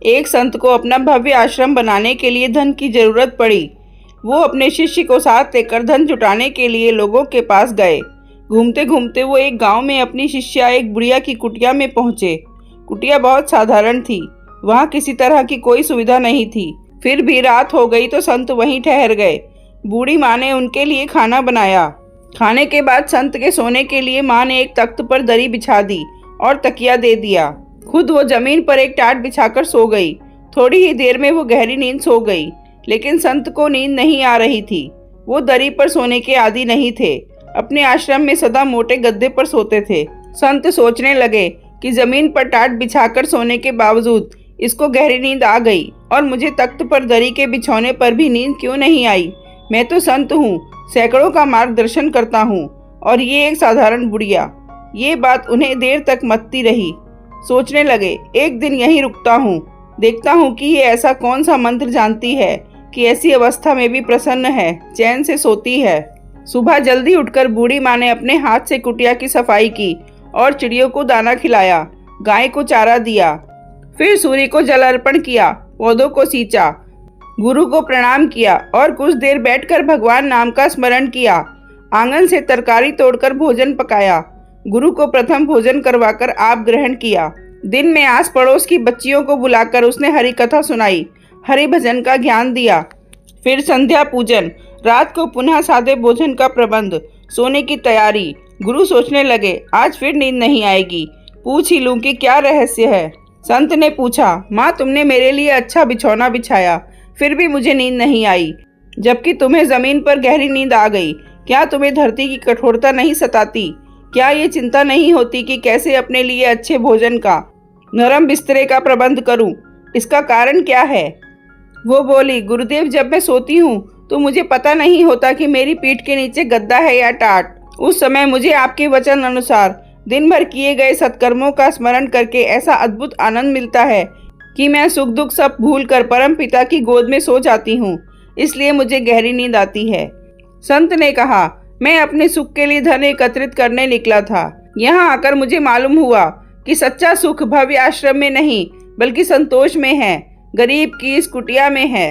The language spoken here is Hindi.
एक संत को अपना भव्य आश्रम बनाने के लिए धन की जरूरत पड़ी। वो अपने शिष्य को साथ लेकर धन जुटाने के लिए लोगों के पास गए। घूमते घूमते वो एक गांव में अपनी शिष्या एक बुढ़िया की कुटिया में पहुंचे। कुटिया बहुत साधारण थी, वहां किसी तरह की कोई सुविधा नहीं थी। फिर भी रात हो गई तो संत वहीं ठहर गए। बूढ़ी माँ ने उनके लिए खाना बनाया। खाने के बाद संत के सोने के लिए माँ ने एक तख्त पर दरी बिछा दी और तकिया दे दिया। खुद वो जमीन पर एक टाट बिछाकर सो गई। थोड़ी ही देर में वो गहरी नींद सो गई, लेकिन संत को नींद नहीं आ रही थी। वो दरी पर सोने के आदी नहीं थे। अपने आश्रम में सदा मोटे गद्दे पर सोते थे। संत सोचने लगे कि जमीन पर टाट बिछाकर सोने के बावजूद इसको गहरी नींद आ गई और मुझे तख्त पर दरी के बिछौने पर भी नींद क्यों नहीं आई। मैं तो संत हूँ, सैकड़ों का मार्गदर्शन करता हूँ, और ये एक साधारण बुढ़िया। ये बात उन्हें देर तक मत्ती रही। सोचने लगे, एक दिन यहीं रुकता हूँ, देखता हूँ कि ये ऐसा कौन सा मंत्र जानती है कि ऐसी अवस्था में भी प्रसन्न है, चैन से सोती है। सुबह जल्दी उठकर बूढ़ी माँ ने अपने हाथ से कुटिया की सफाई की और चिड़ियों को दाना खिलाया, गाय को चारा दिया। फिर सूर्य को जल अर्पण किया, पौधों को सींचा, गुरु को प्रणाम किया और कुछ देर बैठकर भगवान नाम का स्मरण किया। आंगन से तरकारी तोड़कर भोजन पकाया। गुरु को प्रथम भोजन करवाकर आप ग्रहण किया। दिन में आस पड़ोस की बच्चियों को बुलाकर उसने हरि कथा सुनाई, हरि भजन का ज्ञान दिया। फिर संध्या पूजन, रात को पुनः सादे भोजन का प्रबंध, सोने की तैयारी। गुरु सोचने लगे, आज फिर नींद नहीं आएगी, पूछ ही लूं कि क्या रहस्य है। संत ने पूछा, माँ तुमने मेरे लिए अच्छा बिछौना बिछाया, फिर भी मुझे नींद नहीं आई, जबकि तुम्हें जमीन पर गहरी नींद आ गई। क्या तुम्हें धरती की कठोरता नहीं सताती? क्या ये चिंता नहीं होती कि कैसे अपने लिए अच्छे भोजन का, नरम बिस्तरे का प्रबंध करूं? इसका कारण क्या है? वो बोली, गुरुदेव जब मैं सोती हूँ तो मुझे पता नहीं होता कि मेरी पीठ के नीचे गद्दा है या टाट। उस समय मुझे आपके वचन अनुसार दिन भर किए गए सत्कर्मों का स्मरण करके ऐसा अद्भुत आनंद मिलता है कि मैं सुख दुख सब भूलकर परम पिता की गोद में सो जाती हूँ, इसलिए मुझे गहरी नींद आती है। संत ने कहा, मैं अपने सुख के लिए धन एकत्रित करने निकला था। यहाँ आकर मुझे मालूम हुआ कि सच्चा सुख भव्य आश्रम में नहीं बल्कि संतोष में है, गरीब की इस कुटिया में है।